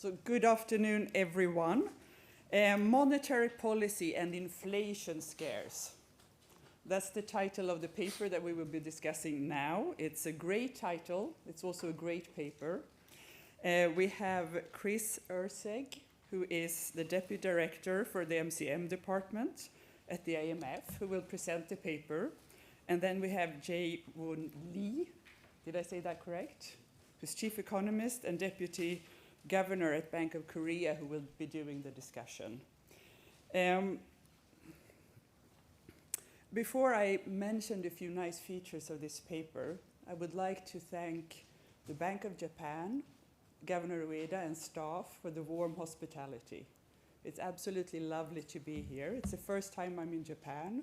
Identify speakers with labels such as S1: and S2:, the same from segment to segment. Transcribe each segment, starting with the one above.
S1: So good afternoon, everyone. Monetary policy and inflation scares. That's the title of the paper that we will be discussing now. It's a great title. It's also a great paper. We have Chris Erceg, who is the Deputy Director for the MCM department at the IMF, who will present the paper. And then we have Jae-Woon Lee, did I say that correct? Who's Chief Economist and Deputy Governor at Bank of Korea, who will be doing the discussion. Before I mention a few nice features of this paper, I would like to thank the Bank of Japan, Governor Ueda and staff for the warm hospitality. It's absolutely lovely to be here. It's the first time I'm in Japan.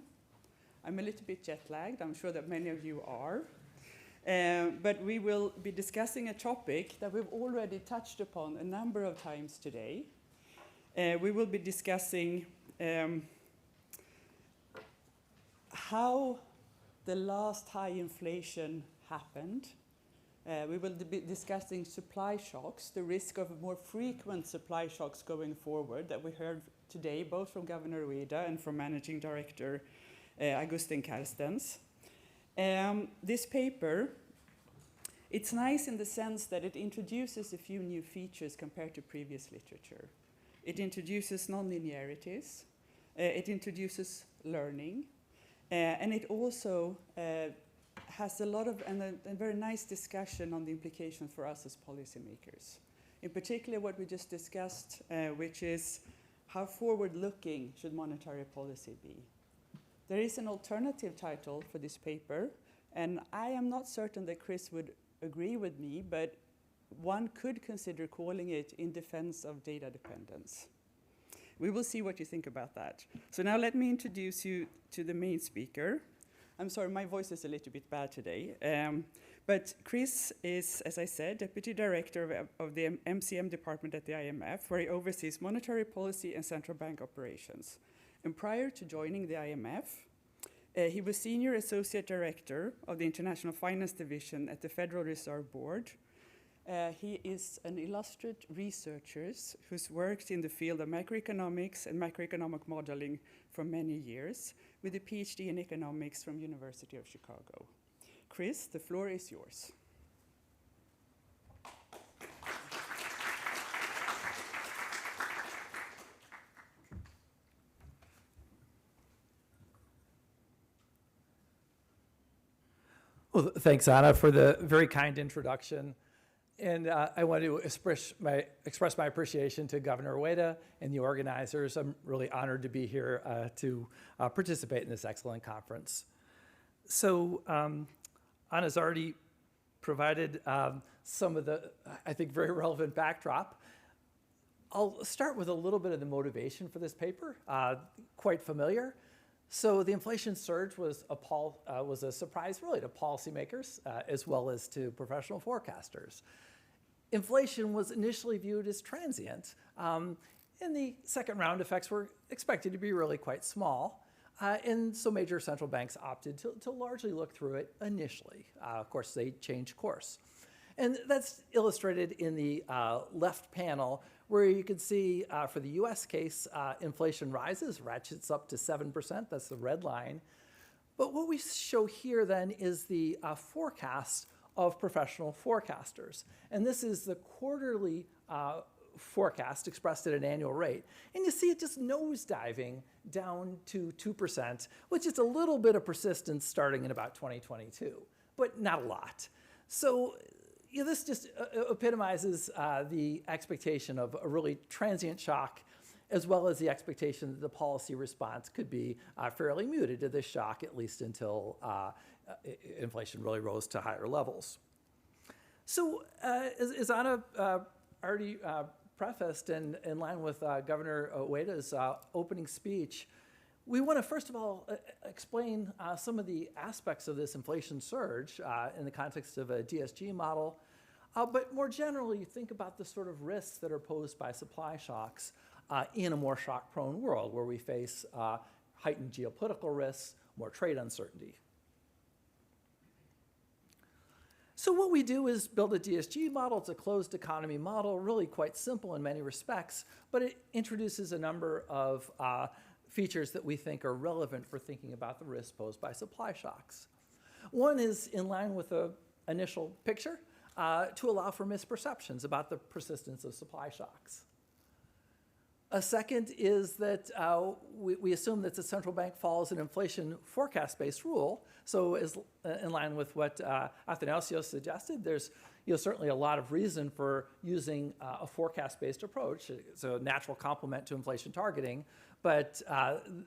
S1: I'm a little bit jet-lagged. I'm sure that many of you are. But we will be discussing a topic that we've already touched upon a number of times today. We will be discussing how the last high inflation happened. We will be discussing supply shocks, the risk of more frequent supply shocks going forward that we heard today, both from Governor Ueda and from Managing Director Agustin Carstens. This paper, it's nice in the sense that it introduces a few new features compared to previous literature. It introduces nonlinearities, it introduces learning, and it also has a lot of, and a very nice discussion on the implications for us as policymakers. In particular, what we just discussed, which is how forward-looking should monetary policy be? There is an alternative title for this paper, and I am not certain that Chris would agree with me, but one could consider calling it In Defense of Data Dependence. We will see what you think about that. So now let me introduce you to the main speaker. I'm sorry, my voice is a little bit bad today. But Chris is, as I said, Deputy Director of the MCM department at the IMF, where he oversees monetary policy and central bank operations. And prior to joining the IMF, he was Senior Associate Director of the International Finance Division at the Federal Reserve Board. He is an illustrious researcher who's worked in the field of macroeconomics and macroeconomic modeling for many years, with a PhD in economics from University of Chicago. Chris, the floor is yours.
S2: Well, thanks, Anna, for the very kind introduction. And I want to express my appreciation to Governor Ueda and the organizers. I'm really honored to be here to participate in this excellent conference. So Anna's already provided some of the, I think, very relevant backdrop. I'll start with a little bit of the motivation for this paper, quite familiar. So the inflation surge was a surprise really to policymakers as well as to professional forecasters. Inflation was initially viewed as transient, and the second round effects were expected to be really quite small. And so major central banks opted to largely look through it initially. Of course, they changed course. And that's illustrated in the left panel, where you can see for the US case, inflation rises, ratchets up to 7%, that's the red line. But what we show here then is the forecast of professional forecasters. And this is the quarterly forecast expressed at an annual rate. And you see it just nosediving down to 2%, which is a little bit of persistence starting in about 2022, but not a lot. So this just epitomizes the expectation of a really transient shock, as well as the expectation that the policy response could be fairly muted to this shock, at least until inflation really rose to higher levels. So as Anna already prefaced, and in line with Governor Ueda's opening speech, we want to first of all explain some of the aspects of this inflation surge in the context of a DSG model, but more generally think about the sort of risks that are posed by supply shocks in a more shock-prone world where we face heightened geopolitical risks, more trade uncertainty. So what we do is build a DSG model. It's a closed economy model, really quite simple in many respects, but it introduces a number of features that we think are relevant for thinking about the risks posed by supply shocks. One is in line with the initial picture to allow for misperceptions about the persistence of supply shocks. A second is that we assume that the central bank follows an inflation forecast-based rule. So as in line with what Athanasios suggested, there's certainly a lot of reason for using a forecast-based approach. It's a natural complement to inflation targeting, but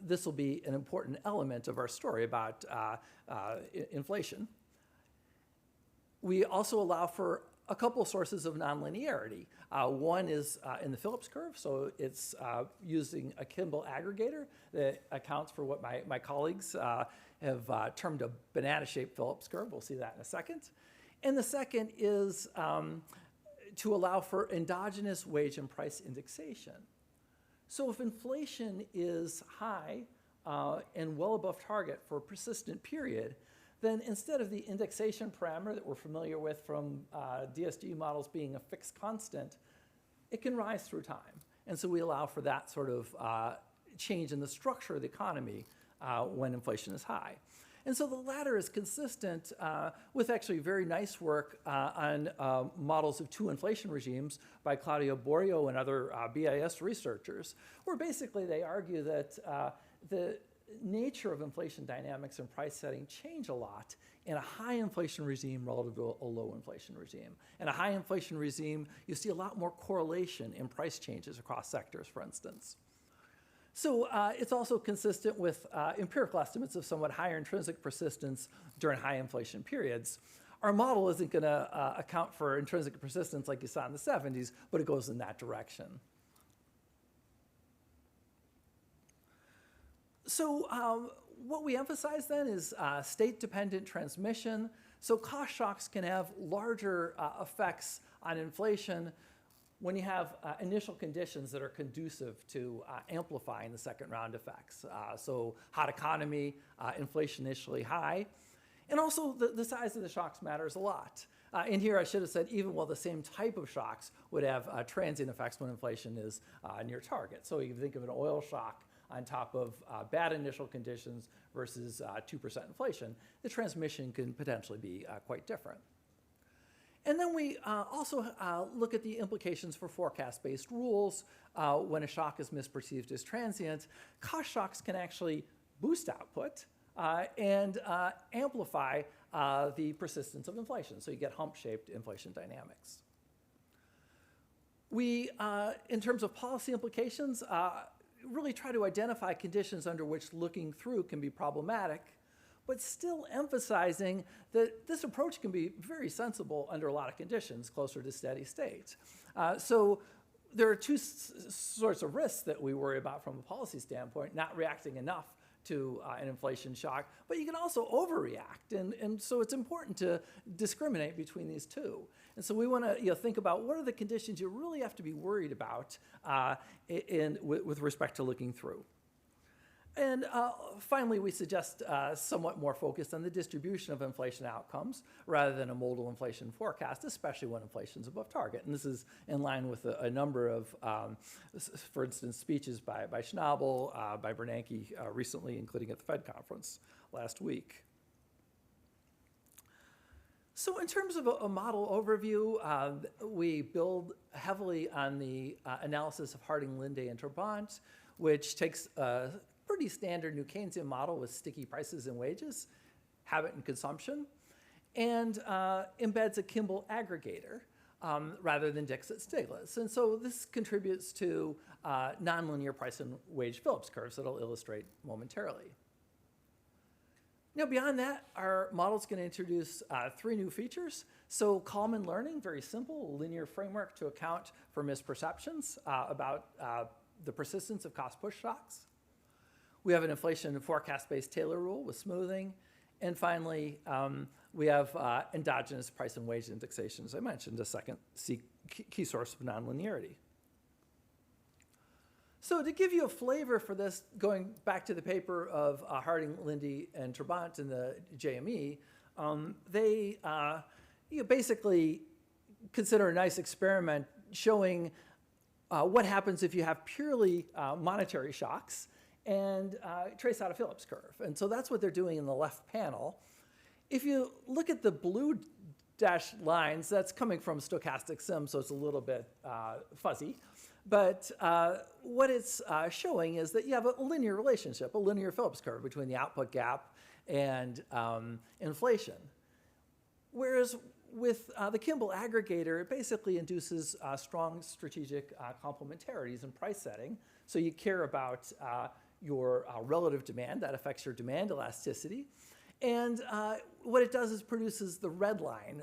S2: this will be an important element of our story about inflation. We also allow for a couple sources of nonlinearity. One is in the Phillips curve, so it's using a Kimball aggregator that accounts for what my colleagues have termed a banana-shaped Phillips curve. We'll see that in a second. And the second is to allow for endogenous wage and price indexation. So if inflation is high and well above target for a persistent period, then instead of the indexation parameter that we're familiar with from DSG models being a fixed constant, it can rise through time. And so we allow for that sort of change in the structure of the economy when inflation is high. And so the latter is consistent with actually very nice work on models of two inflation regimes by Claudio Borio and other BIS researchers, where basically they argue that the nature of inflation dynamics and price setting change a lot in a high inflation regime relative to a low inflation regime. In a high inflation regime, you see a lot more correlation in price changes across sectors, for instance. So it's also consistent with empirical estimates of somewhat higher intrinsic persistence during high inflation periods. Our model isn't going to account for intrinsic persistence like you saw in the 70s, but it goes in that direction. So what we emphasize then is state-dependent transmission. So cost shocks can have larger effects on inflation when you have initial conditions that are conducive to amplifying the second round effects. So hot economy, inflation initially high, and also the size of the shocks matters a lot. In here I should have said even while the same type of shocks would have transient effects when inflation is near target. So you can think of an oil shock on top of bad initial conditions versus 2% inflation, the transmission can potentially be quite different. And then we also look at the implications for forecast-based rules. When a shock is misperceived as transient, cost shocks can actually boost output and amplify the persistence of inflation. So you get hump-shaped inflation dynamics. We, in terms of policy implications, really try to identify conditions under which looking through can be problematic, but still emphasizing that this approach can be very sensible under a lot of conditions closer to steady state. So there are two sorts of risks that we worry about from a policy standpoint: not reacting enough to an inflation shock, but you can also overreact. And so it's important to discriminate between these two. And so we want to think about what are the conditions you really have to be worried about with respect to looking through. And finally, we suggest somewhat more focus on the distribution of inflation outcomes rather than a modal inflation forecast, especially when inflation is above target. And this is in line with a number of, for instance, speeches by Schnabel, by Bernanke recently, including at the Fed conference last week. So in terms of a model overview, we build heavily on the analysis of Harding, Linde, and Trabant, which takes a pretty standard New Keynesian model with sticky prices and wages, habit and consumption, and embeds a Kimball aggregator rather than Dixit-Stiglitz. And so this contributes to nonlinear price and wage Phillips curves that I'll illustrate momentarily. Now, beyond that, our model's going to introduce three new features. So Kalman learning, very simple, a linear framework to account for misperceptions about the persistence of cost push shocks. We have an inflation forecast-based Taylor rule with smoothing. And finally, we have endogenous price and wage indexation, as I mentioned, a second key source of nonlinearity. So to give you a flavor for this, going back to the paper of Harding, Linde, and Trabant in the JME, they you basically consider a nice experiment showing what happens if you have purely monetary shocks and trace out a Phillips curve. And so that's what they're doing in the left panel. If you look at the blue dashed lines, that's coming from stochastic sim, so it's a little bit fuzzy. But what it's showing is that you have a linear relationship, a linear Phillips curve between the output gap and inflation. Whereas with the Kimball aggregator, it basically induces strong strategic complementarities in price setting. So you care about your relative demand. That affects your demand elasticity. And what it does is produces the red line,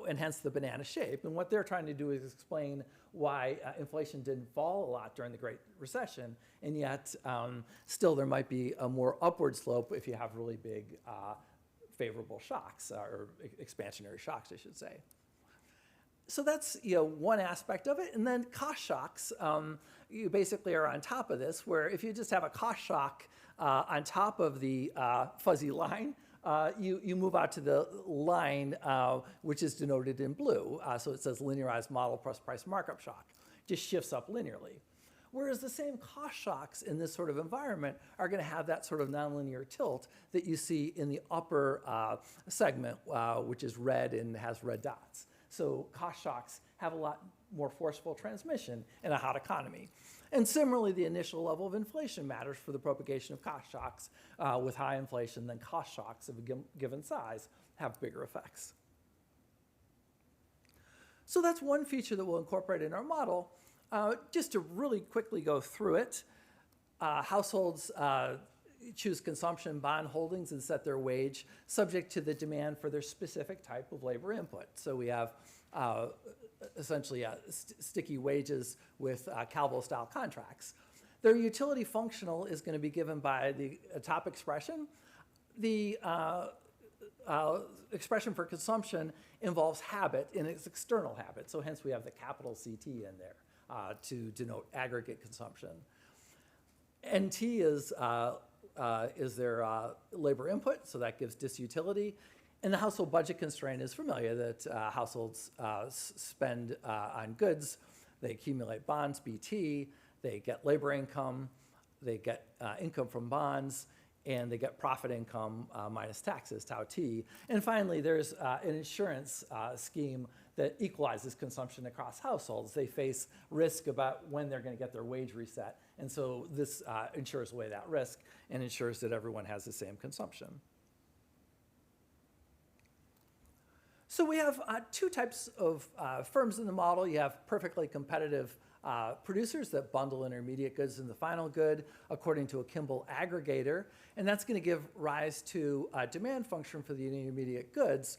S2: and hence the banana shape. And what they're trying to do is explain why inflation didn't fall a lot during the Great Recession, and yet still there might be a more upward slope if you have really big favorable shocks, or expansionary shocks, I should say. So that's one aspect of it. And then cost shocks, you basically are on top of this, where if you just have a cost shock on top of the fuzzy line, you move out to the line which is denoted in blue. So it says linearized model plus price markup shock. Just shifts up linearly. Whereas the same cost shocks in this sort of environment are going to have that sort of nonlinear tilt that you see in the upper segment, which is red and has red dots. So cost shocks have a lot more forceful transmission in a hot economy. And similarly, the initial level of inflation matters for the propagation of cost shocks. With high inflation, then cost shocks of a given size have bigger effects. So that's one feature that we'll incorporate in our model. Just to really quickly go through it, households choose consumption bond holdings and set their wage subject to the demand for their specific type of labor input. So we have essentially sticky wages with Calvo-style contracts. Their utility functional is going to be given by the top expression. The expression for consumption involves habit in its external habit, so hence we have the capital CT in there to denote aggregate consumption. NT is their labor input, so that gives disutility. And the household budget constraint is familiar, that households spend on goods, they accumulate bonds, BT, they get labor income, they get income from bonds, and they get profit income minus taxes, tau T. And finally, there's an insurance scheme that equalizes consumption across households. They face risk about when they're going to get their wage reset, and so this insures away that risk and ensures that everyone has the same consumption. So we have two types of firms in the model. You have perfectly competitive producers that bundle intermediate goods in the final good according to a Kimball aggregator, and that's going to give rise to a demand function for the intermediate goods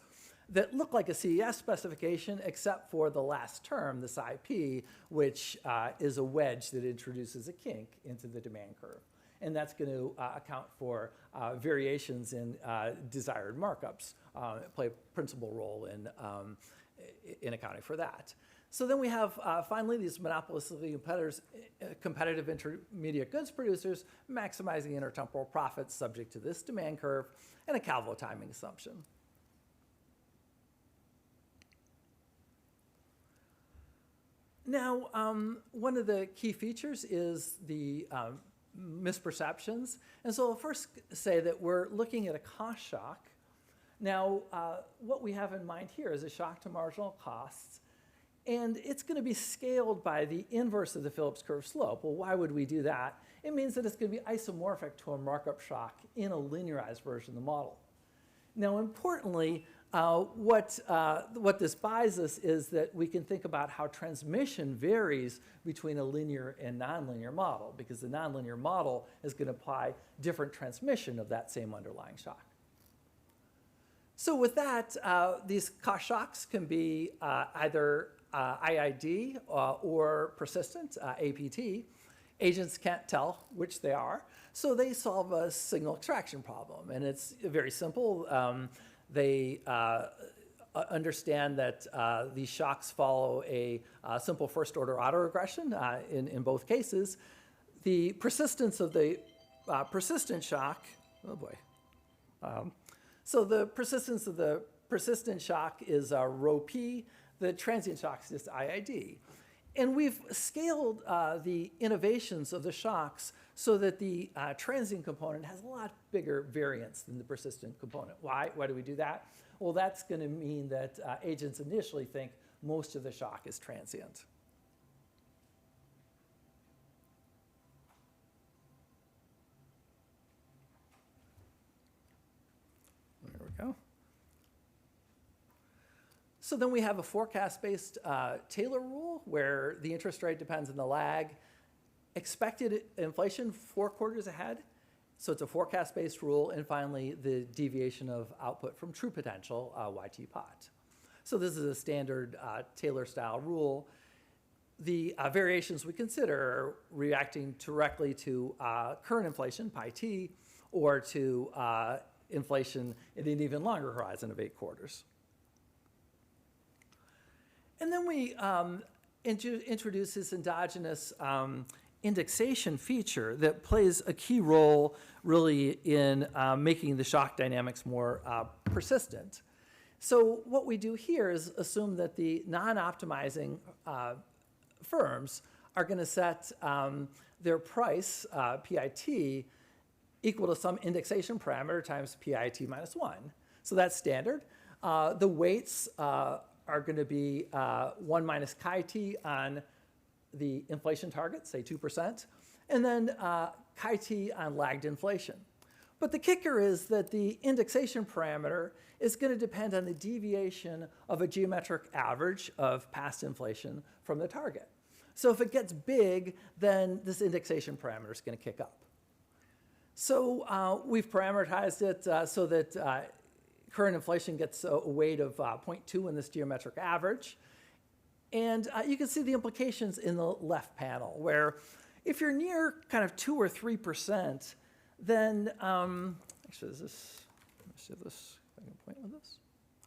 S2: that look like a CES specification except for the last term, this IP, which is a wedge that introduces a kink into the demand curve. And that's going to account for variations in desired markups, play a principal role in accounting for that. So then we have, finally, these monopolistically competitive intermediate goods producers maximizing intertemporal profits subject to this demand curve and a Calvo timing assumption. Now, one of the key features is the misperceptions. And so I'll first say that we're looking at a cost shock. Now, what we have in mind here is a shock to marginal costs, and it's going to be scaled by the inverse of the Phillips curve slope. Well, why would we do that? It means that it's going to be isomorphic to a markup shock in a linearized version of the model. Now, importantly, what this buys us is that we can think about how transmission varies between a linear and nonlinear model, because the nonlinear model is going to apply different transmission of that same underlying shock. So with that, these cost shocks can be either IID or persistent, APT. Agents can't tell which they are, so they solve a signal extraction problem, and it's very simple. They understand that these shocks follow a simple first-order autoregression in both cases. The persistence of the persistent shock, oh boy. So the persistence of the persistent shock is rho p. The transient shock is just IID. And we've scaled the innovations of the shocks so that the transient component has a lot bigger variance than the persistent component. Why? Why do we do that? Well, that's going to mean that agents initially think most of the shock is transient. There we go. So then we have a forecast-based Taylor rule where the interest rate depends on the lag. Expected inflation 4 quarters ahead. So it's a forecast-based rule. And finally, the deviation of output from true potential, YT pot. So this is a standard Taylor-style rule. The variations we consider are reacting directly to current inflation, pi t, or to inflation in an even longer horizon of 8 quarters. And then we introduce this endogenous indexation feature that plays a key role really in making the shock dynamics more persistent. So what we do here is assume that the non-optimizing firms are going to set their price, PIT, equal to some indexation parameter times PIT minus 1. So that's standard. The weights are going to be 1 minus chi t on the inflation target, say 2%, and then chi t on lagged inflation. But the kicker is that the indexation parameter is going to depend on the deviation of a geometric average of past inflation from the target. So if it gets big, then this indexation parameter is going to kick up. So we've parameterized it so that current inflation gets a weight of 0.2 in this geometric average. And you can see the implications in the left panel, where if you're near kind of 2 or 3%, then, actually, is this, let me see this, if I can point with this.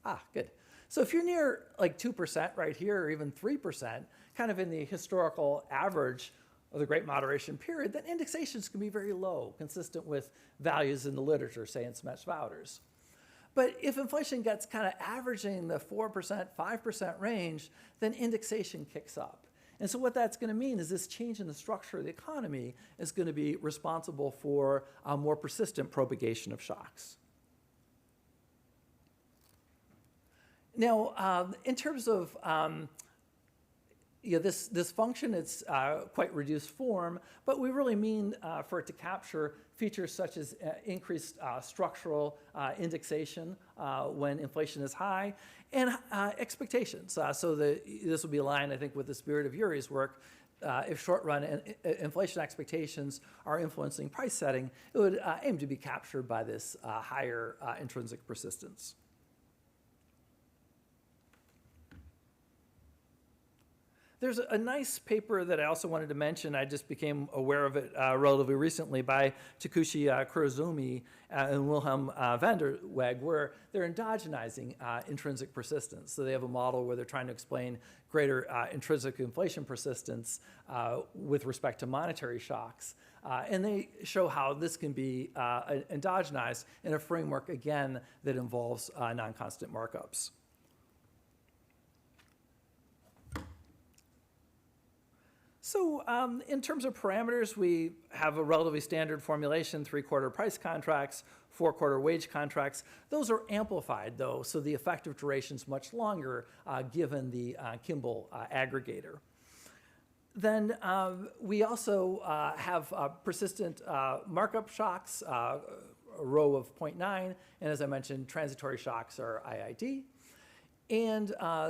S2: Ah, good. So if you're near like 2% right here, or even 3%, kind of in the historical average of the Great Moderation period, then indexations can be very low, consistent with values in the literature, say in Smetz-Wouters. But if inflation gets kind of averaging the 4%, 5% range, then indexation kicks up. And so what that's going to mean is this change in the structure of the economy is going to be responsible for a more persistent propagation of shocks. Now, in terms of this function, it's quite reduced form, but we really mean for it to capture features such as increased structural indexation when inflation is high, and expectations. So this will be aligned, I think, with the spirit of Uri's work. If short-run inflation expectations are influencing price setting, it would aim to be captured by this higher intrinsic persistence. There's a nice paper that I also wanted to mention. I just became aware of it relatively recently by Takushi Kurozumi and Wilhelm van der Weg, where they're endogenizing intrinsic persistence. So they have a model where they're trying to explain greater intrinsic inflation persistence with respect to monetary shocks. And they show how this can be endogenized in a framework, again, that involves non-constant markups. So in terms of parameters, we have a relatively standard formulation, 3-quarter price contracts, 4-quarter wage contracts. Those are amplified, though, so the effective duration is much longer given the Kimball aggregator. Then we also have persistent markup shocks, a row of 0.9, and as I mentioned, transitory shocks are IID. And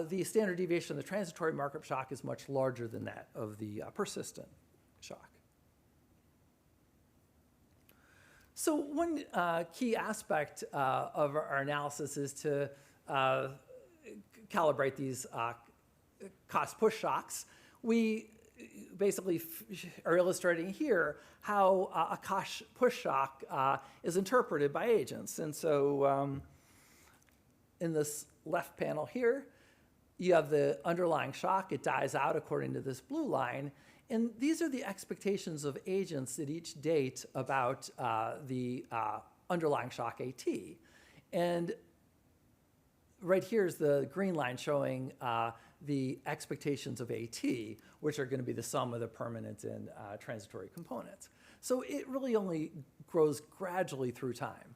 S2: the standard deviation of the transitory markup shock is much larger than that of the persistent shock. So one key aspect of our analysis is to calibrate these cost push shocks. We basically are illustrating here how a cost push shock is interpreted by agents. And so in this left panel here, you have the underlying shock. It dies out according to this blue line. And these are the expectations of agents at each date about the underlying shock AT. And right here is the green line showing the expectations of AT, which are going to be the sum of the permanent and transitory components. So it really only grows gradually through time.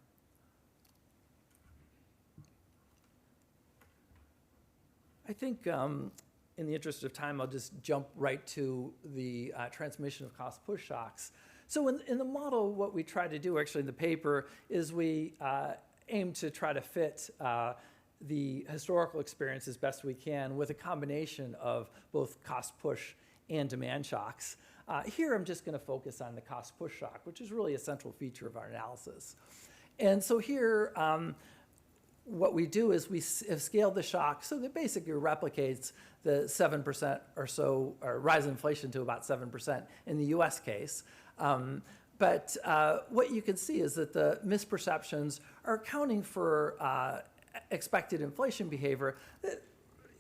S2: I think in the interest of time, I'll just jump right to the transmission of cost push shocks. So in the model, what we try to do actually in the paper is we aim to try to fit the historical experience as best we can with a combination of both cost push and demand shocks. Here, I'm just going to focus on the cost push shock, which is really a central feature of our analysis. And so here, what we do is we have scaled the shock so that basically replicates the 7% or so, or rise in inflation to about 7% in the US case. But what you can see is that the misperceptions are accounting for expected inflation behavior that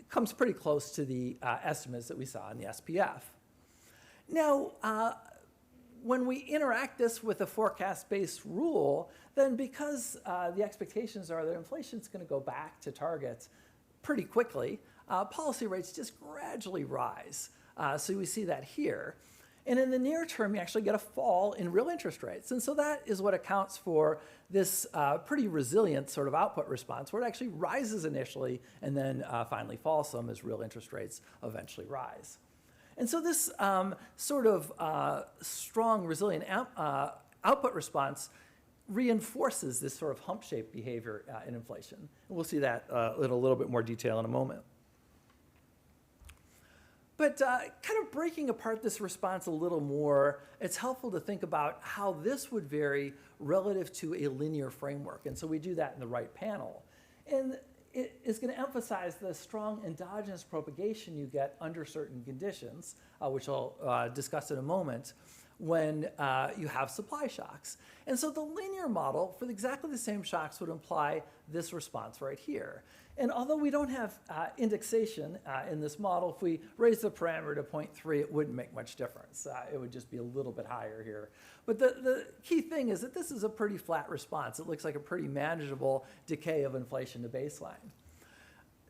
S2: comes pretty close to the estimates that we saw in the SPF. Now, when we interact this with a forecast-based rule, then because the expectations are that inflation is going to go back to targets pretty quickly, policy rates just gradually rise. So we see that here. And in the near term, you actually get a fall in real interest rates. And so that is what accounts for this pretty resilient sort of output response, where it actually rises initially and then finally falls some as real interest rates eventually rise. And so this sort of strong, resilient output response reinforces this sort of hump-shaped behavior in inflation. And we'll see that in a little bit more detail in a moment. But kind of breaking apart this response a little more, it's helpful to think about how this would vary relative to a linear framework. And so we do that in the right panel. And it is going to emphasize the strong endogenous propagation you get under certain conditions, which I'll discuss in a moment, when you have supply shocks. And so the linear model for exactly the same shocks would imply this response right here. And although we don't have indexation in this model, if we raise the parameter to 0.3, it wouldn't make much difference. It would just be a little bit higher here. But the key thing is that this is a pretty flat response. It looks like a pretty manageable decay of inflation to baseline.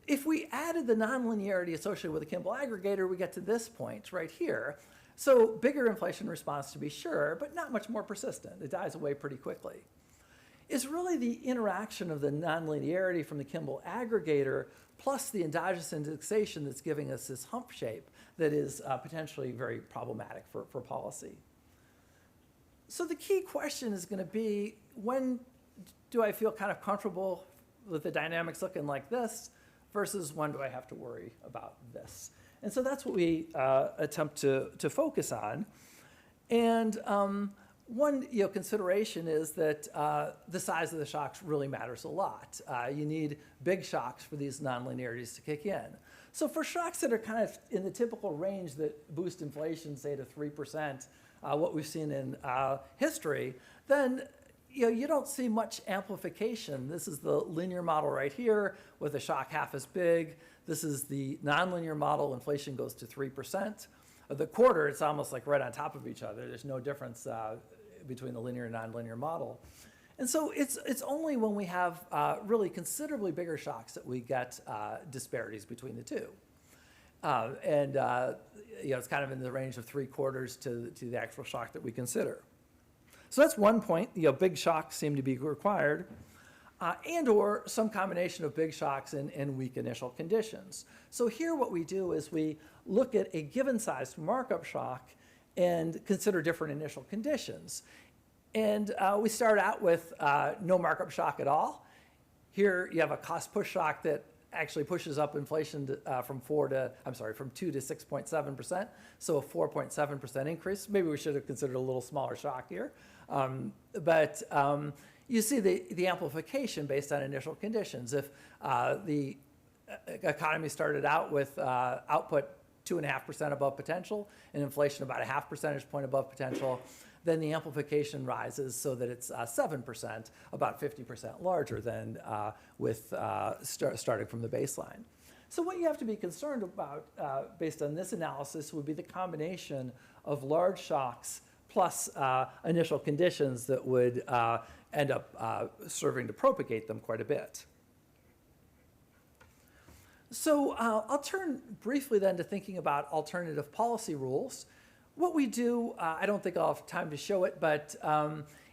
S2: If we added the nonlinearity associated with the Kimball aggregator, we get to this point right here. So bigger inflation response to be sure, but not much more persistent. It dies away pretty quickly. It's really the interaction of the nonlinearity from the Kimball aggregator plus the endogenous indexation that's giving us this hump shape that is potentially very problematic for policy. So the key question is going to be, when do I feel kind of comfortable with the dynamics looking like this versus when do I have to worry about this? And so that's what we attempt to focus on. And one consideration is that the size of the shocks really matters a lot. You need big shocks for these nonlinearities to kick in. So for shocks that are kind of in the typical range that boost inflation, say to 3%, what we've seen in history, then you don't see much amplification. This is the linear model right here with a shock half as big. This is the nonlinear model. Inflation goes to 3%. The quarter, it's almost like right on top of each other. There's no difference between the linear and nonlinear model. And so it's only when we have really considerably bigger shocks that we get disparities between the two. It's kind of in the range of 3/4 to the actual shock that we consider. So that's one point. Big shocks seem to be required, and or some combination of big shocks and weak initial conditions. So here what we do is we look at a given sized markup shock and consider different initial conditions. And we start out with no markup shock at all. Here you have a cost push shock that actually pushes up inflation from 2 to 6.7%, so a 4.7% increase. Maybe we should have considered a little smaller shock here. But you see the amplification based on initial conditions. If the economy started out with output 2.5% above potential and inflation about a 0.5 percentage point above potential, then the amplification rises so that it's 7%, about 50% larger than with starting from the baseline. So what you have to be concerned about based on this analysis would be the combination of large shocks plus initial conditions that would end up serving to propagate them quite a bit. So I'll turn briefly then to thinking about alternative policy rules. What we do, I don't think I'll have time to show it, but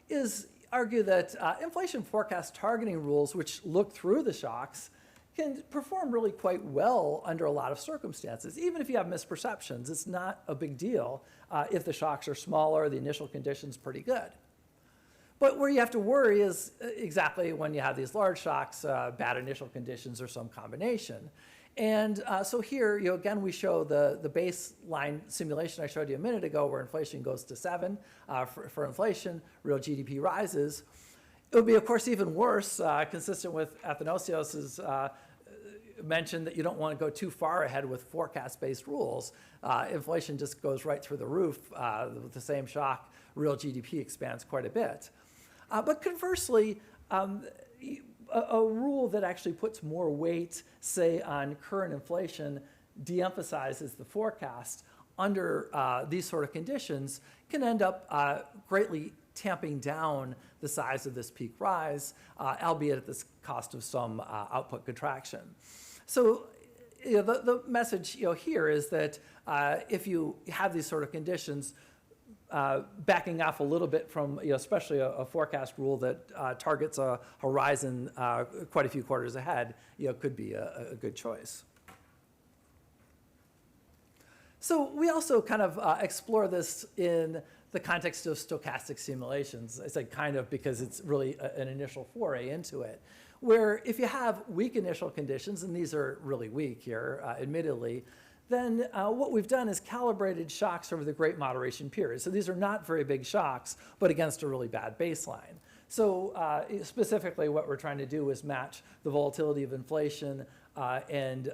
S2: is argue that inflation forecast targeting rules, which look through the shocks, can perform really quite well under a lot of circumstances. Even if you have misperceptions, it's not a big deal if the shocks are smaller, the initial condition's pretty good. But where you have to worry is exactly when you have these large shocks, bad initial conditions, or some combination. And so here, again, we show the baseline simulation I showed you a minute ago where inflation goes to 7 for inflation, real GDP rises. It would be, of course, even worse, consistent with Athanasios's mention that you don't want to go too far ahead with forecast-based rules. Inflation just goes right through the roof. With the same shock, real GDP expands quite a bit. But conversely, a rule that actually puts more weight, say, on current inflation, de-emphasizes the forecast under these sort of conditions, can end up greatly tamping down the size of this peak rise, albeit at the cost of some output contraction. So the message here is that if you have these sort of conditions, backing off a little bit from especially a forecast rule that targets a horizon quite a few quarters ahead, could be a good choice. So we also kind of explore this in the context of stochastic simulations. I said kind of because it's really an initial foray into it, where if you have weak initial conditions, and these are really weak here, admittedly, then what we've done is calibrated shocks over the Great Moderation period. So these are not very big shocks, but against a really bad baseline. So specifically what we're trying to do is match the volatility of inflation and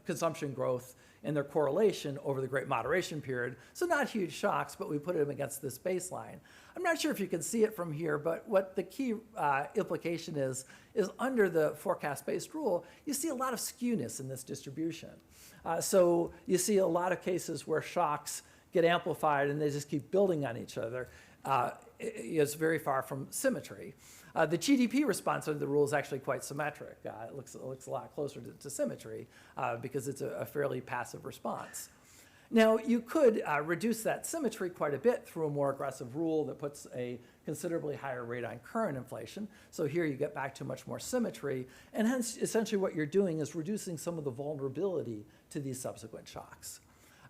S2: consumption growth and their correlation over the Great Moderation period. So not huge shocks, but we put them against this baseline. I'm not sure if you can see it from here, but what the key implication is under the forecast-based rule, you see a lot of skewness in this distribution. So you see a lot of cases where shocks get amplified and they just keep building on each other. It's very far from symmetry. The GDP response under the rule is actually quite symmetric. It looks a lot closer to symmetry because it's a fairly passive response. Now, you could reduce that symmetry quite a bit through a more aggressive rule that puts a considerably higher rate on current inflation. So here you get back to much more symmetry. And hence, essentially what you're doing is reducing some of the vulnerability to these subsequent shocks.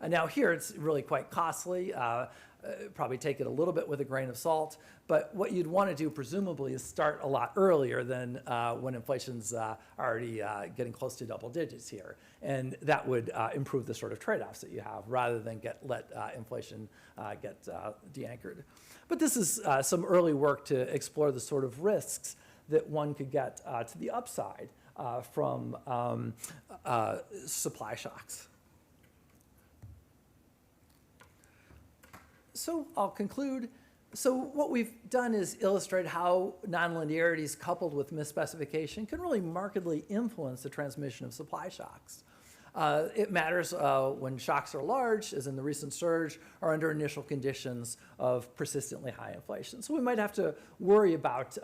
S2: Now here it's really quite costly. Probably take it a little bit with a grain of salt. But what you'd want to do, presumably, is start a lot earlier than when inflation's already getting close to double digits here. And that would improve the sort of trade-offs that you have, rather than let inflation get de-anchored. But this is some early work to explore the sort of risks that one could get to the upside from supply shocks. So I'll conclude. So what we've done is illustrate how nonlinearities coupled with misspecification can really markedly influence the transmission of supply shocks. It matters when shocks are large, as in the recent surge, or under initial conditions of persistently high inflation. So we might have to worry about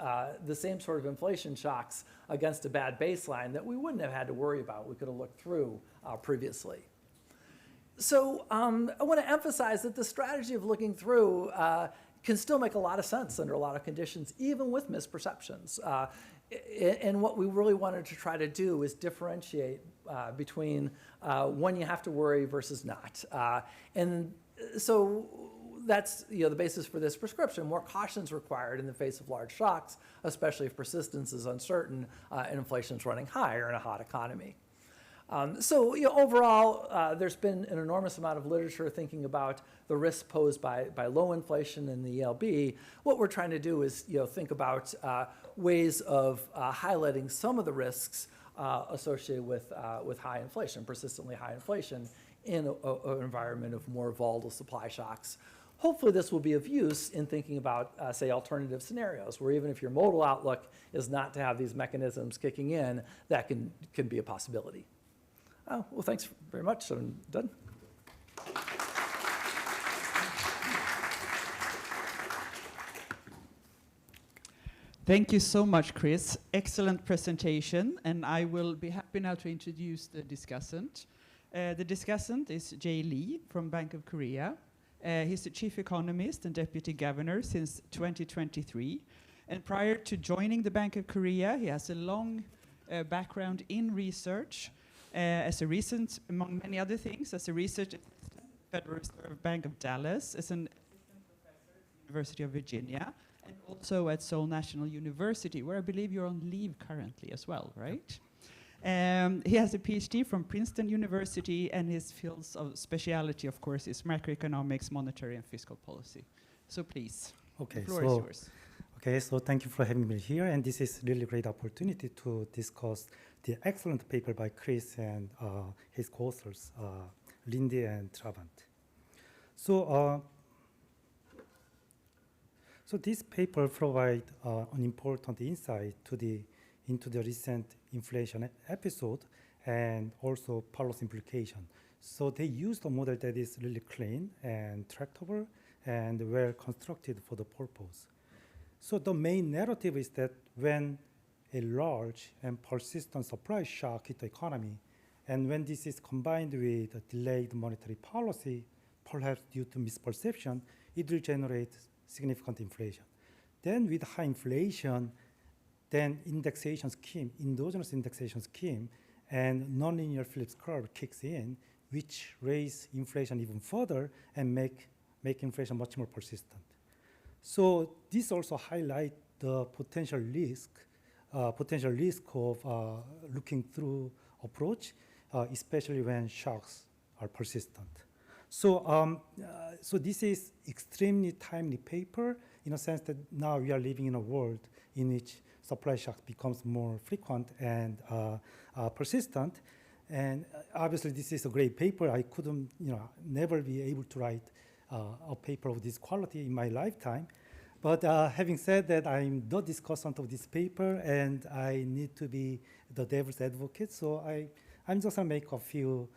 S2: the same sort of inflation shocks against a bad baseline that we wouldn't have had to worry about. We could have looked through previously. So I want to emphasize that the strategy of looking through can still make a lot of sense under a lot of conditions, even with misperceptions. And what we really wanted to try to do is differentiate between when you have to worry versus not. And so that's the basis for this prescription. More caution is required in the face of large shocks, especially if persistence is uncertain and inflation is running higher in a hot economy. So overall, there's been an enormous amount of literature thinking about the risks posed by low inflation in the ELB. What we're trying to do is think about ways of highlighting some of the risks associated with high inflation, persistently high inflation, in an environment of more volatile supply shocks. Hopefully this will be of use in thinking about, say, alternative scenarios, where even if your modal outlook is not to have these mechanisms kicking in, that can be a possibility. Oh, well, thanks very much. I'm done.
S1: Thank you so much, Chris. Excellent presentation, and I will be happy now to introduce the discussant. The discussant is Jae Lee from Bank of Korea. He's the chief economist and deputy governor since 2023. And prior to joining the Bank of Korea, he has a long background in research, as a recent, among many other things, as a research assistant at the Federal Reserve Bank of Dallas, as an assistant professor at the University of Virginia, and also at Seoul National University, where I believe you're on leave currently as well, right? He has a PhD from Princeton University, and his fields of speciality, of course, is macroeconomics, monetary and fiscal policy. So please, the floor is yours.
S3: Okay, so thank you for having me here, and this is really great opportunity to discuss the excellent paper by Chris and his co-authors, Lindy and Travant. So this paper provides an important insight into the recent inflation episode and also policy implication. So they used a model that is really clean and tractable and well constructed for the purpose. So the main narrative is that when a large and persistent supply shock hit the economy, and when this is combined with a delayed monetary policy, perhaps due to misperception, it will generate significant inflation. Then with high inflation, then indexation scheme, endogenous indexation scheme, and nonlinear Phillips curve kicks in, which raise inflation even further and make inflation much more persistent. So this also highlights the potential risk of looking through approach, especially when shocks are persistent. So this is extremely timely paper in a sense that now we are living in a world in which supply shocks becomes more frequent and persistent. And obviously this is a great paper. I couldn't, never be able to write a paper of this quality in my lifetime. But having said that, I'm the discussant of this paper and I need to be the devil's advocate. So I'm just gonna make a few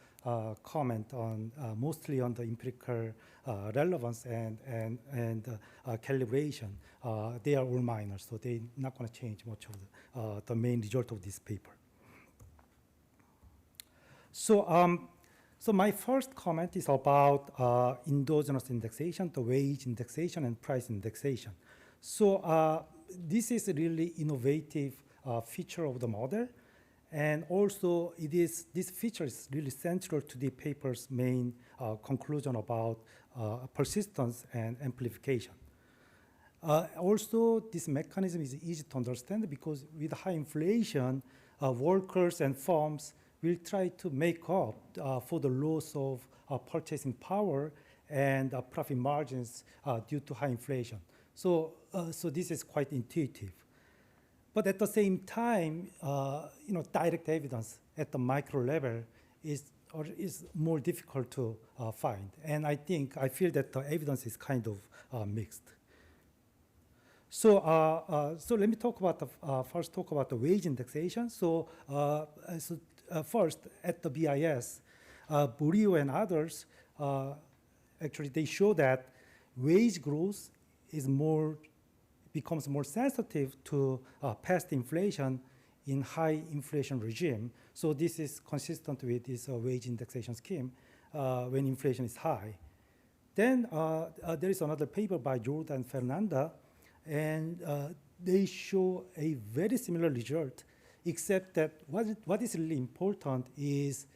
S3: comment on mostly on the empirical relevance and calibration. They are all minor, so they're not going to change much of the main result of this paper. So my first comment is about endogenous indexation, the wage indexation and price indexation. So this is a really innovative feature of the model. And also, this feature is really central to the paper's main conclusion about persistence and amplification. Also, this mechanism is easy to understand because with high inflation, workers and firms will try to make up for the loss of purchasing power and profit margins due to high inflation. So this is quite intuitive. But at the same time, direct evidence at the micro level is more difficult to find. And I feel that the evidence is kind of mixed. So let me talk about first talk about the wage indexation. So first at the BIS, Burio and others actually they show that wage growth becomes more sensitive to past inflation in high inflation regime. So this is consistent with this wage indexation scheme when inflation is high. Then there is another paper by Jordan and Fernanda, and they show a very similar result, except that what is really important is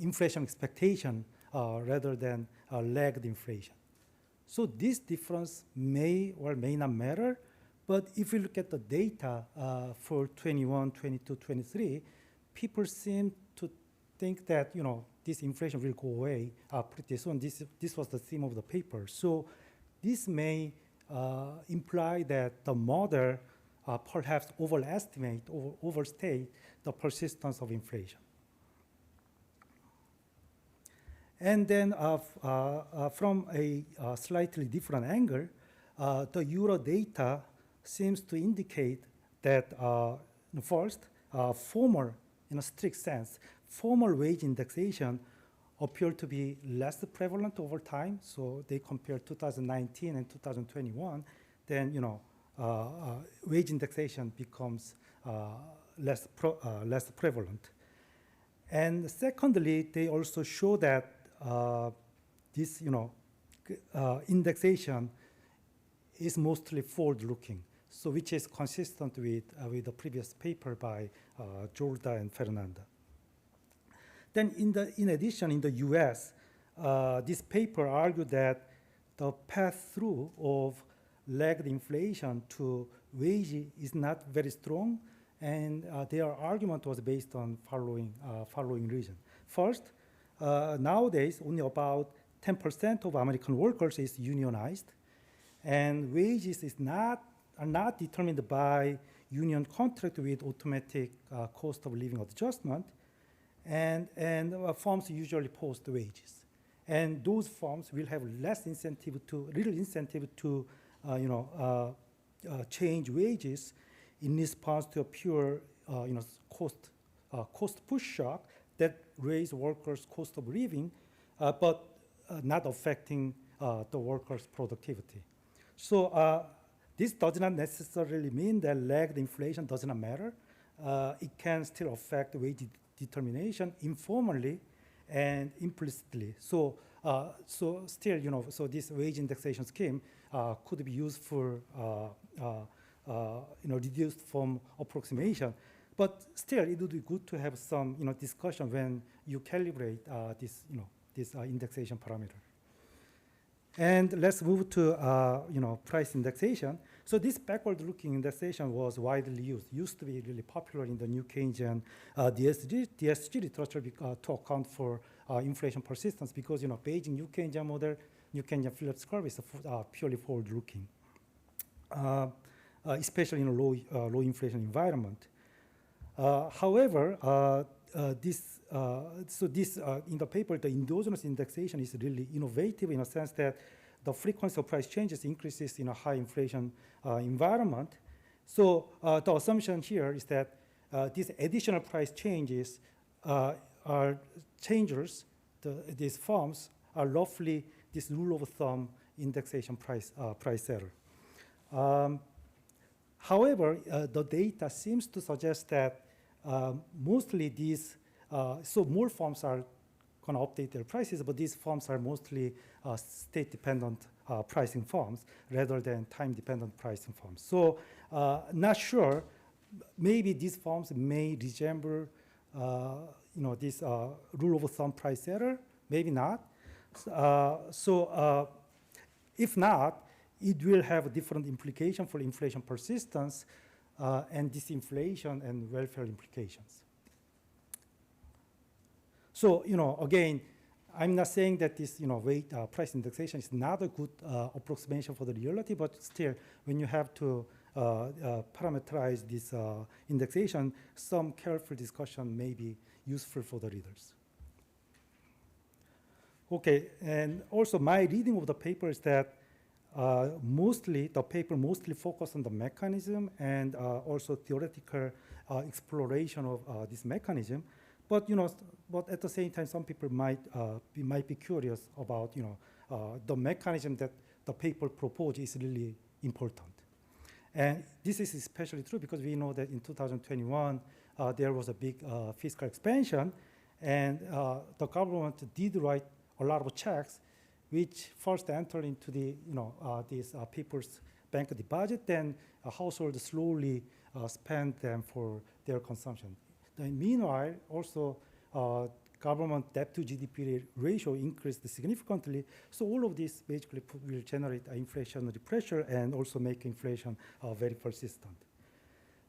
S3: inflation expectation rather than lagged inflation. So this difference may or may not matter, but if you look at the data for 21, 22, 23, people seem to think that this inflation will go away pretty soon. This was the theme of the paper. So this may imply that the model perhaps overestimate or overstate the persistence of inflation. And then from a slightly different angle, the Euro data seems to indicate that first, formal, in a strict sense, formal wage indexation appear to be less prevalent over time. So they compare 2019 and 2021, then wage indexation becomes less prevalent. And secondly, they also show that this, indexation is mostly forward-looking, so which is consistent with the previous paper by Jorda and Fernanda. Then, in addition, in the U.S., this paper argued that the path-through of lagged inflation to wage is not very strong, and their argument was based on following reason. First, nowadays only about 10% of American workers is unionized, and wages are not determined by union contract with automatic cost of living adjustment, and firms usually post wages, and those firms will have little incentive to change wages in response to a pure cost push shock that raise workers' cost of living, but not affecting the workers' productivity. So this does not necessarily mean that lagged inflation does not matter. It can still affect wage determination informally and implicitly. So still, so this wage indexation scheme could be used for reduced form approximation. But still, it would be good to have some discussion when you calibrate this indexation parameter. And let's move to price indexation. So this backward-looking indexation was widely used to be really popular in the New Keynesian DSG literature to account for inflation persistence, because Beijing New Keynesian model, New Keynesian Phillips curve is purely forward-looking, especially in a low inflation environment. However, in the paper, the endogenous indexation is really innovative in a sense that the frequency of price changes increases in a high inflation environment. So the assumption here is that these additional price changes are changers. These firms are roughly this rule of thumb indexation price setter. However, the data seems to suggest that mostly these, so more firms are going to update their prices, but these firms are mostly state-dependent pricing firms rather than time-dependent pricing firms. So not sure, maybe these firms may resemble this rule of thumb price setter, maybe not. If not, it will have a different implication for inflation persistence and disinflation and welfare implications. So, again, I'm not saying that this, price indexation is not a good approximation for the reality, but still, when you have to parameterize this indexation, some careful discussion may be useful for the readers. Okay, and also my reading of the paper is that the paper mostly focused on the mechanism and also theoretical exploration of this mechanism. But but at the same time, some people might be curious about the mechanism that the paper proposed is really important. And this is especially true because we know that in 2021 there was a big fiscal expansion, and the government did write a lot of checks, which first entered into the these people's bank deposit, then households slowly spend them for their consumption. Then meanwhile, also government debt to GDP ratio increased significantly. So all of this basically will generate inflationary pressure and also make inflation very persistent.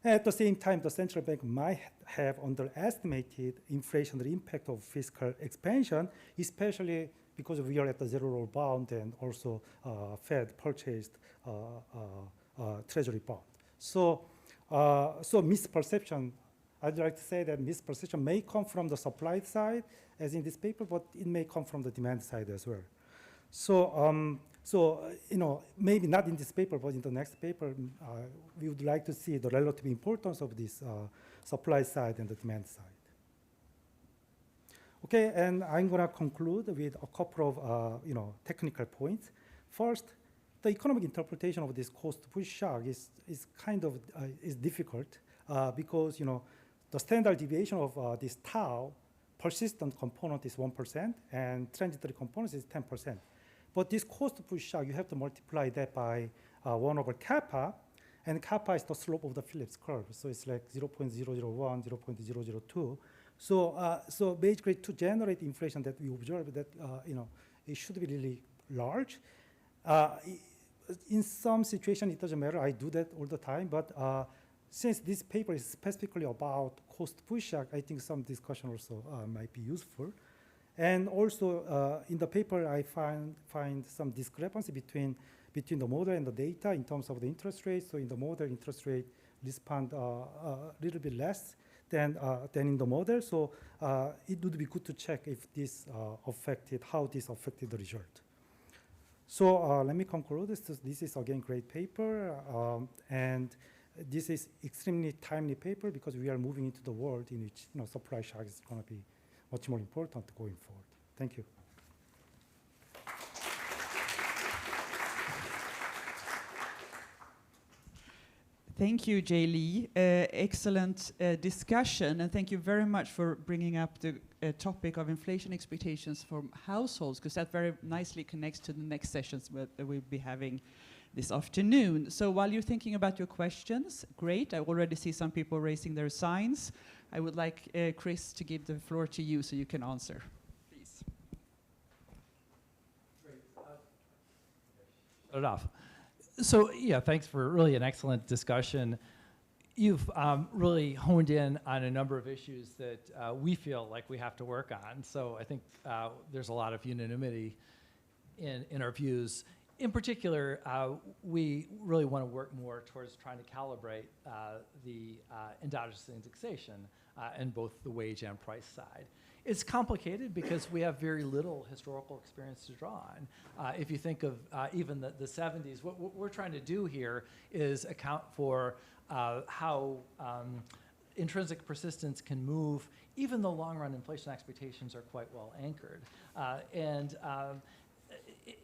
S3: At the same time, the central bank might have underestimated inflationary impact of fiscal expansion, especially because we are at the zero roll bound and also Fed purchased treasury bond. So misperception, I'd like to say that misperception may come from the supply side, as in this paper, but it may come from the demand side as well. So, maybe not in this paper, but in the next paper, we would like to see the relative importance of this supply side and the demand side. Okay, and I'm going to conclude with a couple of technical points. First, the economic interpretation of this cost push shock is kind of is difficult because the standard deviation of this tau persistent component is 1% and transitory components is 10%. But this cost push shock, you have to multiply that by 1 over kappa, and kappa is the slope of the Phillips curve. So it's like 0.001, 0.002. So basically to generate inflation that we observe that, it should be really large. In some situation, it doesn't matter. I do that all the time. But since this paper is specifically about cost push shock, I think some discussion also might be useful. And also in the paper, I find some discrepancy between the model and the data in terms of the interest rate. So in the model, interest rate respond a little bit less than in the model. So it would be good to check if this how this affected the result. So let me conclude. This is again great paper, and this is extremely timely paper because we are moving into the world in which supply shock is going to be much more important going forward. Thank you.
S1: Thank you, Jay Lee. Excellent discussion, and thank you very much for bringing up the topic of inflation expectations for households, because that very nicely connects to the next sessions that we'll be having this afternoon. So while you're thinking about your questions, great, I already see some people raising their signs. I would like Chris to give the floor to you so you can answer, please.
S2: Great. Shut it off. So yeah, thanks for really an excellent discussion. You've really honed in on a number of issues that we feel like we have to work on. So I think there's a lot of unanimity in our views. In particular, we really want to work more towards trying to calibrate the endogenous indexation in both the wage and price side. It's complicated because we have very little historical experience to draw on. If you think of even the 70s, what we're trying to do here is account for how intrinsic persistence can move, even though long-run inflation expectations are quite well anchored.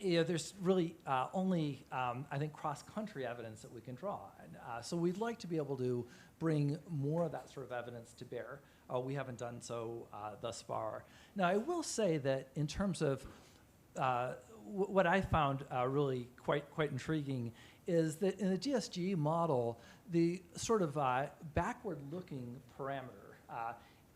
S2: There's really only, I think, cross-country evidence that we can draw on. So we'd like to be able to bring more of that sort of evidence to bear. We haven't done so thus far. Now, I will say that in terms of what I found really quite intriguing is that in the GSG model, the sort of backward-looking parameter,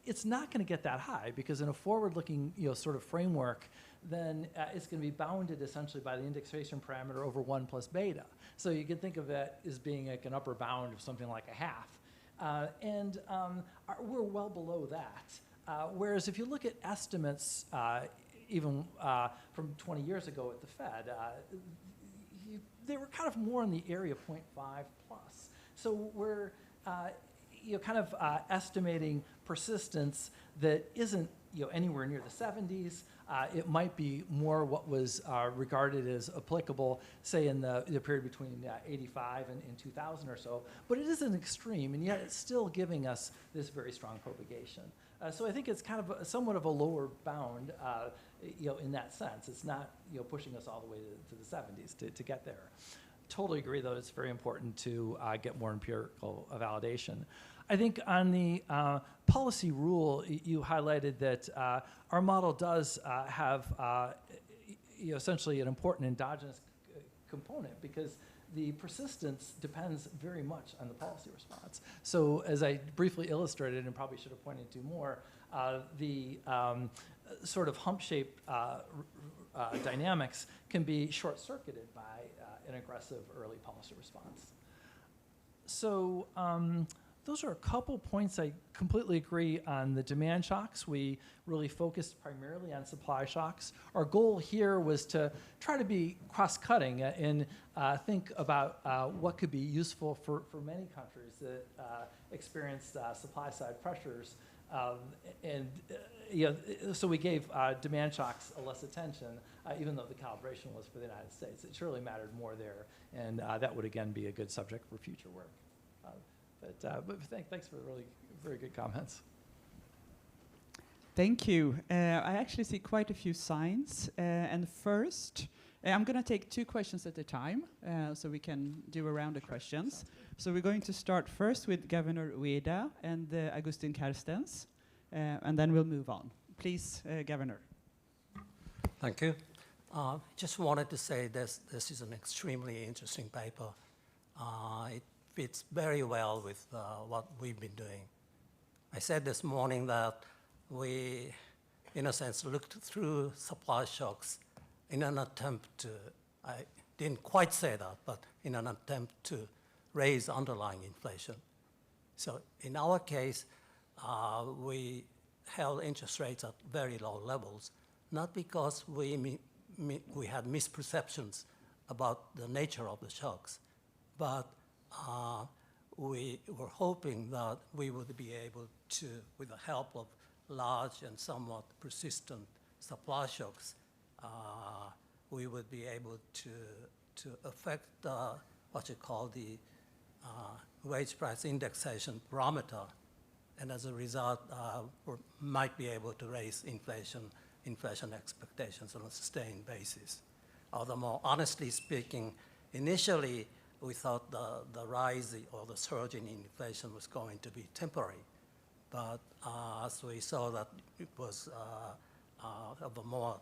S2: it's not going to get that high because in a forward-looking sort of framework, then it's going to be bounded essentially by the indexation parameter over 1 plus beta. So you can think of that as being like an upper bound of something like a half. We're well below that. Whereas if you look at estimates, even from 20 years ago at the Fed, they were kind of more in the area 0.5 plus. So we're kind of estimating persistence that isn't anywhere near the 70s. It might be more what was regarded as applicable, say, in the period between 85 and 2000 or so. But it is an extreme, and yet it's still giving us this very strong propagation. So I think it's kind of somewhat of a lower bound, in that sense. It's not pushing us all the way to the 70s to get there. Totally agree, though, it's very important to get more empirical validation. I think on the policy rule, you highlighted that our model does have essentially an important endogenous component because the persistence depends very much on the policy response. So as I briefly illustrated and probably should have pointed to more, the sort of hump-shaped dynamics can be short-circuited by an aggressive early policy response. So those are a couple points I completely agree on the demand shocks. We really focused primarily on supply shocks. Our goal here was to try to be cross-cutting and think about what could be useful for many countries that experienced supply-side pressures. So we gave demand shocks a less attention, even though the calibration was for the United States. It surely mattered more there, and that would again be a good subject for future work. But thanks for really very good comments.
S1: Thank you. I actually see quite a few signs. And first, I'm going to take 2 questions at a time, so we can do a round of questions. So we're going to start first with Governor Ueda and Agustin Carstens, and then we'll move on. Please, Governor.
S4: Thank you. Just wanted to say this is an extremely interesting paper. It fits very well with what we've been doing. I said this morning that we, in a sense, looked through supply shocks in an attempt to, I didn't quite say that, but in an attempt to raise underlying inflation. So in our case, we held interest rates at very low levels, not because we had misperceptions about the nature of the shocks, but we were hoping that we would be able to, with the help of large and somewhat persistent supply shocks, we would be able to affect what you call the wage price indexation parameter, and as a result, we might be able to raise inflation expectations on a sustained basis. Although more honestly speaking, initially we thought the rise or the surge in inflation was going to be temporary, but as we saw that it was of a more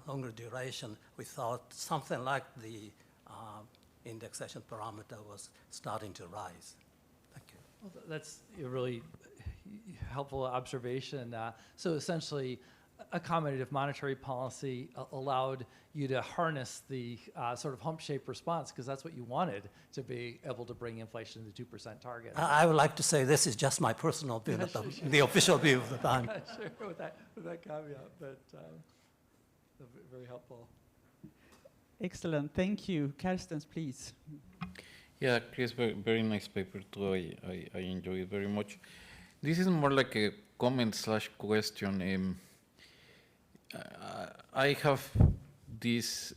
S4: longer duration, we thought something like the indexation parameter was starting to rise. Thank you.
S2: Well, that's a really helpful observation. So essentially, accommodative monetary policy allowed you to harness the sort of hump-shaped response, because that's what you wanted, to be able to bring inflation to the 2% target.
S4: I would like to say this is just my personal view, not the official view of the bank.
S2: Sure, with that caveat, but very helpful.
S1: Excellent, thank you. Carstens, please.
S5: Yeah, Chris, very nice paper too. I enjoy it very much. This is more like a comment/question. I have this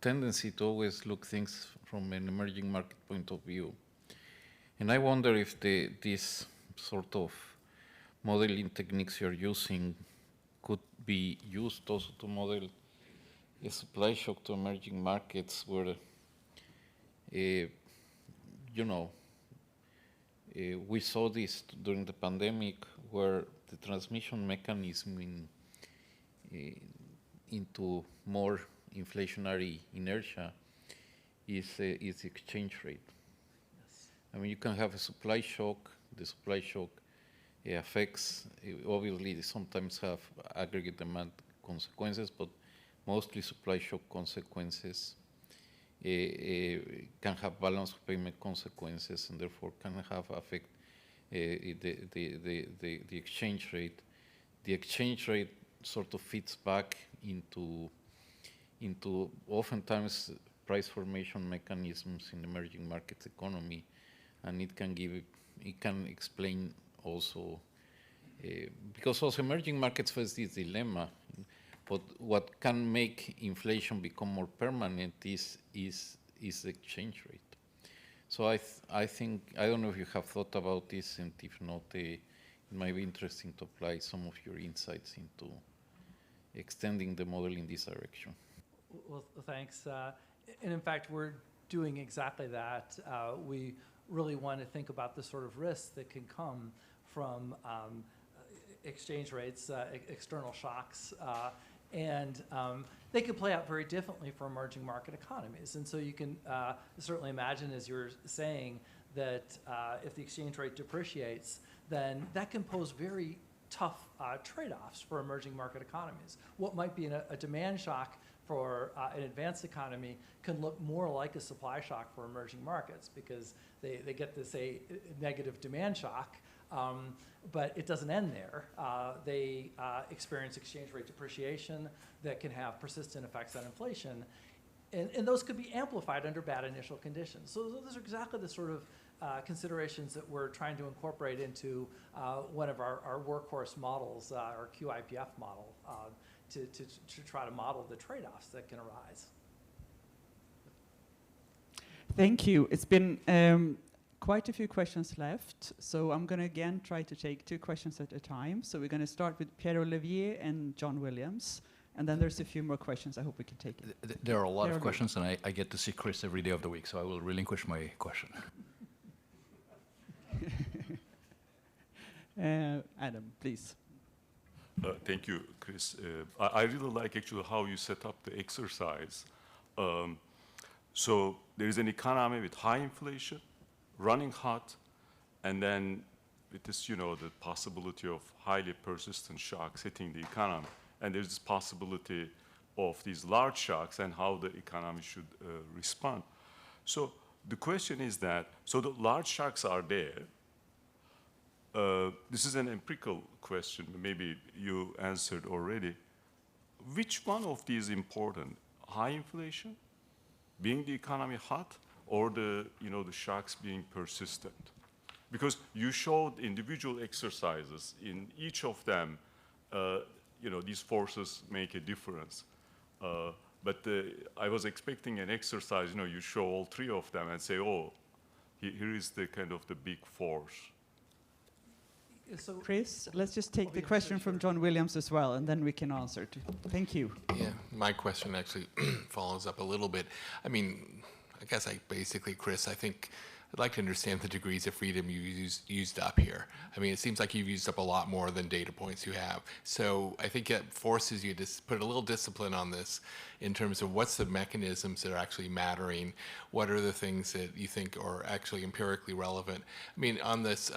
S5: tendency to always look things from an emerging market point of view. And I wonder if this sort of modeling techniques you're using could be used also to model a supply shock to emerging markets where, we saw this during the pandemic, where the transmission mechanism into more inflationary inertia is exchange rate.
S2: Yes.
S5: I mean, you can have a supply shock. The supply shock affects, obviously, they sometimes have aggregate demand consequences, but mostly supply shock consequences can have balance of payment consequences, and therefore can have affect the exchange rate. The exchange rate sort of fits back into oftentimes price formation mechanisms in emerging markets economy, and it can explain also, because also emerging markets face this dilemma, but what can make inflation become more permanent is the exchange rate. So I think, I don't know if you have thought about this, and if not, it might be interesting to apply some of your insights into extending the model in this direction.
S2: Well, thanks. And in fact, we're doing exactly that. We really want to think about the sort of risks that can come from exchange rates, external shocks, and they could play out very differently for emerging market economies. And so you can certainly imagine, as you're saying, that if the exchange rate depreciates, then that can pose very tough trade-offs for emerging market economies. What might be a demand shock for an advanced economy can look more like a supply shock for emerging markets, because they get this negative demand shock, but it doesn't end there. They experience exchange rate depreciation that can have persistent effects on inflation, and those could be amplified under bad initial conditions. So those are exactly the sort of considerations that we're trying to incorporate into one of our workhorse models, our QIPF model, to try to model the trade-offs that can arise.
S1: Thank you. It's been quite a few questions left, so I'm going to again try to take 2 questions at a time. So we're going to start with Pierre Olivier and John Williams, And then there's a few more questions. I hope we can take it.
S6: There are a lot
S1: There
S6: of
S1: are-
S6: questions, and I get to see Chris every day of the week, so I will relinquish my question.
S1: Adam, please.
S7: Thank you, Chris. I really like actually how you set up the exercise. So there is an economy with high inflation, running hot, and then with this, you know, the possibility of highly persistent shocks hitting the economy. And there's this possibility of these large shocks and how the economy should respond. So the question is that, so the large shocks are there. This is an empirical question, maybe you answered already. Which one of these important? High inflation, being the economy hot, or the, you know, the shocks being persistent? Because you showed individual exercises. In each of them, you know, these forces make a difference. But I was expecting an exercise, you know, you show all three of them and say, oh, here is the kind of the big force.
S2: So
S1: Chris, let's just take the
S2: yeah,
S1: question
S2: sure.
S1: from John Williams as well, and then we can answer. Thank you.
S8: Yeah, my question actually follows up a little bit. I mean, I guess basically, Chris, I think I'd like to understand the degrees of freedom you used up here. I mean, it seems like you've used up a lot more than data points you have. So I think it forces you to put a little discipline on this in terms of what's the mechanisms that are actually mattering, what are the things that you think are actually empirically relevant. I mean, on this,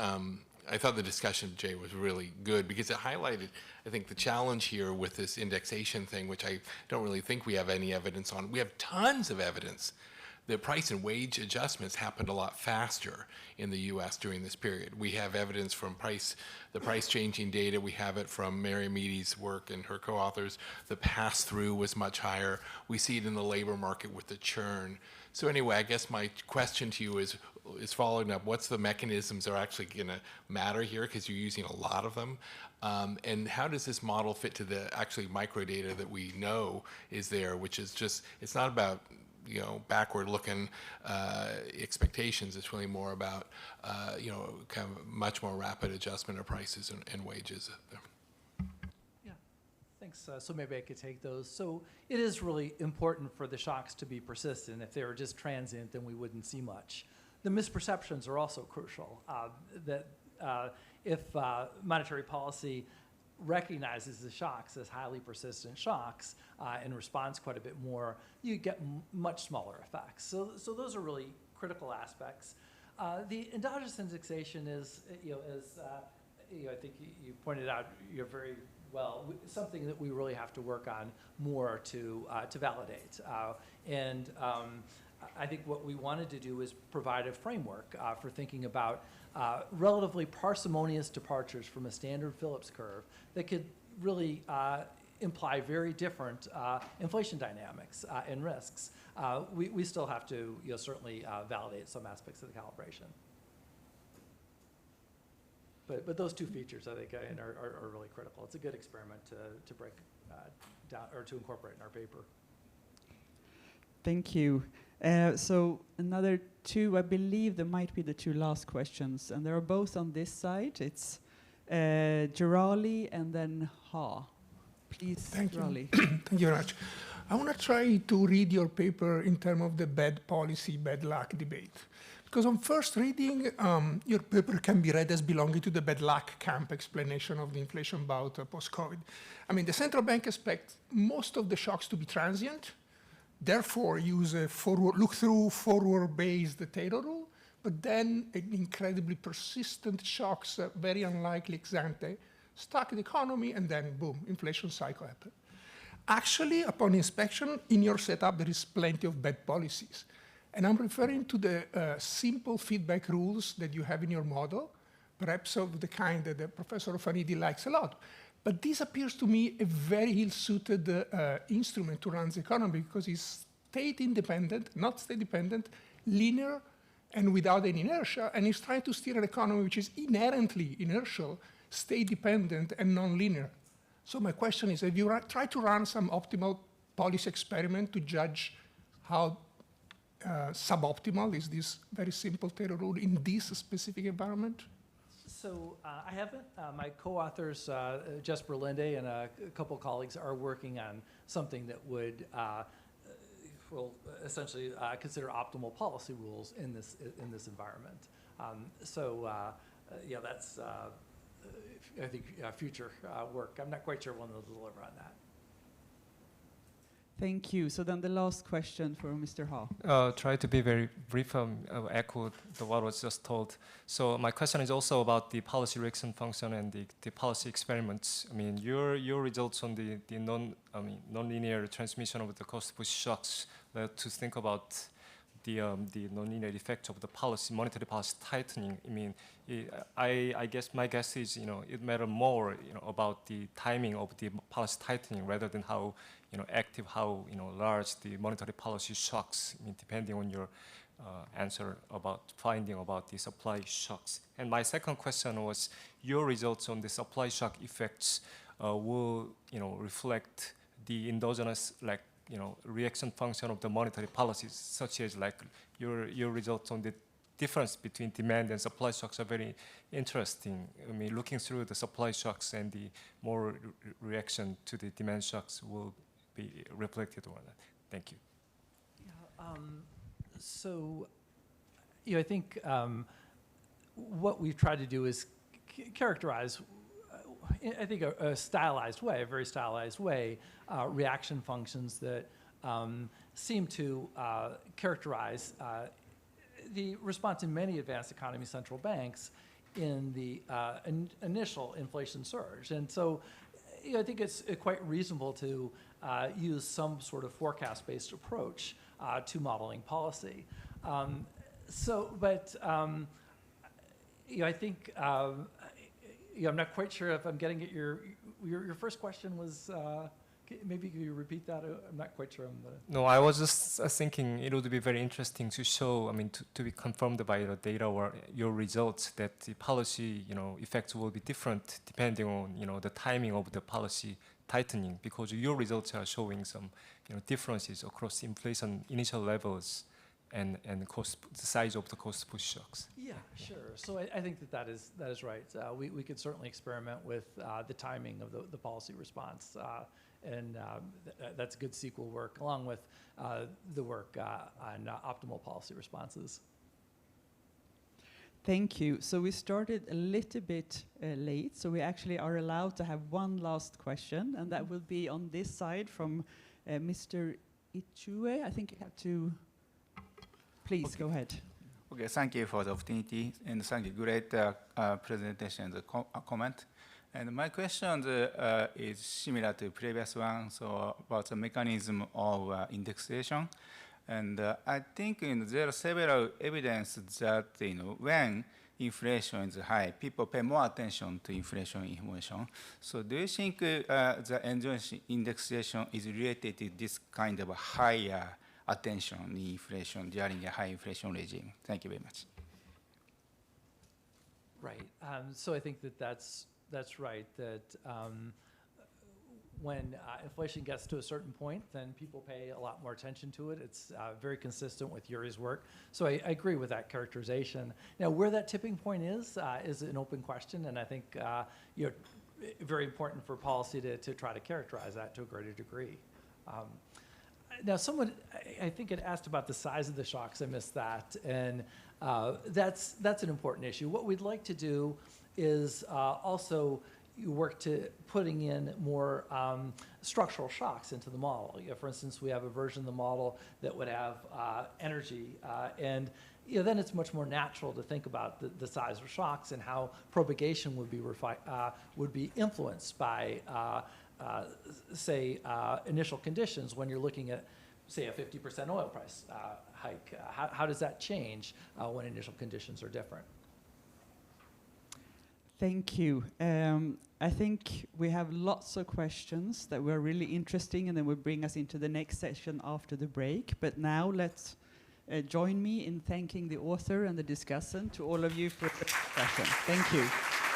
S8: I thought the discussion, Jay, was really good because it highlighted, I think, the challenge here with this indexation thing, which I don't really think we have any evidence on. We have tons of evidence that price and wage adjustments happened a lot faster in the U.S. during this period. We have evidence from the price changing data. We have it from Mary Meady's work and her co-authors. The pass-through was much higher. We see it in the labor market with the churn. So anyway, I guess my question to you is following up, what's the mechanisms that are actually gonna matter here, because you're using a lot of them? And how does this model fit to the actually micro data that we know is there, which is just, it's not about, you know, backward-looking expectations. It's really more about, you know, kind of much more rapid adjustment of prices and wages.
S2: Yeah, thanks. So maybe I could take those. So it is really important for the shocks to be persistent. If they were just transient, then we wouldn't see much. The misperceptions are also crucial. If monetary policy recognizes the shocks as highly persistent shocks and responds quite a bit more, you get much smaller effects. So those are really critical aspects. The endogenous indexation is, you know, as you know, I think you pointed out, you're very well, something that we really have to work on more to validate. I think what we wanted to do is provide a framework for thinking about relatively parsimonious departures from a standard Phillips curve that could really imply very different inflation dynamics and risks. We still have to, you know, certainly validate some aspects of the calibration. But those two features, I think, are really critical. It's a good experiment to break down or to incorporate in our paper.
S1: Thank you. So another two, I believe there might be the two last questions, and they're both on this side. It's Gerali and then Ha. Please,
S9: Thank
S1: Gerali.
S9: you. Thank you very much. I want to try to read your paper in terms of the bad policy, bad luck debate. Because on first reading, your paper can be read as belonging to the bad luck camp explanation of the inflation bout post-COVID. I mean, the central bank expects most of the shocks to be transient, therefore use a look-through forward-based Taylor rule, but then incredibly persistent shocks, very unlikely ex ante, stuck the economy, and then boom, inflation cycle happened. Actually, upon inspection, in your setup, there is plenty of bad policies. And I'm referring to the simple feedback rules that you have in your model, perhaps of the kind that Professor Fanidi likes a lot. But this appears to me a very ill-suited instrument to run the economy because it's state-independent, not state-dependent, linear, and without any inertia, and it's trying to steer an economy which is inherently inertial, state-dependent, and non-linear. So my question is, have you tried to run some optimal policy experiment to judge how suboptimal is this very simple Taylor rule in this specific environment?
S2: So I haven't. My co-authors, Jesper Linde and a couple colleagues, are working on something that would will essentially consider optimal policy rules in this environment. Yeah, that's I think future work. I'm not quite sure when they'll deliver on that.
S1: Thank you. So then the last question for Mr. Ha.
S10: Try to be very brief, echo what was just told. So my question is also about the policy reaction function and the policy experiments. I mean, your results on the nonlinear transmission of the cost push shocks led to think about the nonlinear effect of the policy, monetary policy tightening. I mean, I guess my guess is, it matter more, about the timing of the policy tightening rather than how, active, how, large the monetary policy shocks, I mean, depending on your answer about finding about the supply shocks. And my second question was, your results on the supply shock effects will, reflect the endogenous, reaction function of the monetary policies, such as your results on the difference between demand and supply shocks are very interesting. I mean, looking through the supply shocks and the more reaction to the demand shocks will be reflected on that. Thank you.
S2: Yeah, I think what we've tried to do is characterize, I think, a stylized way, a very stylized way, reaction functions that seem to characterize the response in many advanced economy central banks in the initial inflation surge. And so I think it's quite reasonable to use some sort of forecast-based approach to modeling policy. I think I'm not quite sure if I'm getting at your first question was, maybe could you repeat that? I'm not quite sure.
S10: No, I was just thinking it would be very interesting to show, I mean, to be confirmed by the data or your results that the policy, effects will be different depending on, the timing of the policy tightening, because your results are showing some, differences across inflation initial levels and the size of the cost push shocks.
S2: Yeah, sure. So I think that is right. We could certainly experiment with the timing of the policy response, and that's good SQL work, along with the work on optimal policy responses.
S1: Thank you. So we started a little bit late, so we actually are allowed to have one last question, and that will be on this side from Mr. Ichue. I think you have to. Please, go ahead.
S11: Okay, thank you for the opportunity, and thank you. Great presentation and comment. And my question is similar to previous one, so about the mechanism of indexation. And I think there are several evidence that when inflation is high, people pay more attention to inflation information. So do you think the endogenous indexation is related to this kind of a higher attention in inflation during a high inflation regime? Thank you very much.
S2: Right. So I think that's right, that when inflation gets to a certain point, then people pay a lot more attention to it. It's very consistent with Yuri's work. So I agree with that characterization. Now, where that tipping point is an open question, and I think very important for policy to try to characterize that to a greater degree. Now, someone, I think, had asked about the size of the shocks. I missed that, and that's an important issue. What we'd like to do is also work to putting in more structural shocks into the model. For instance, we have a version of the model that would have energy, and then it's much more natural to think about the size of shocks and how propagation would be influenced by say, initial conditions when you're looking at, say, a 50% oil price hike. How does that change when initial conditions are different?
S1: Thank you. I think we have lots of questions that were really interesting, and then will bring us into the next session after the break. But now let's join me in thanking the author and the discussant, to all of you for the discussion. Thank you.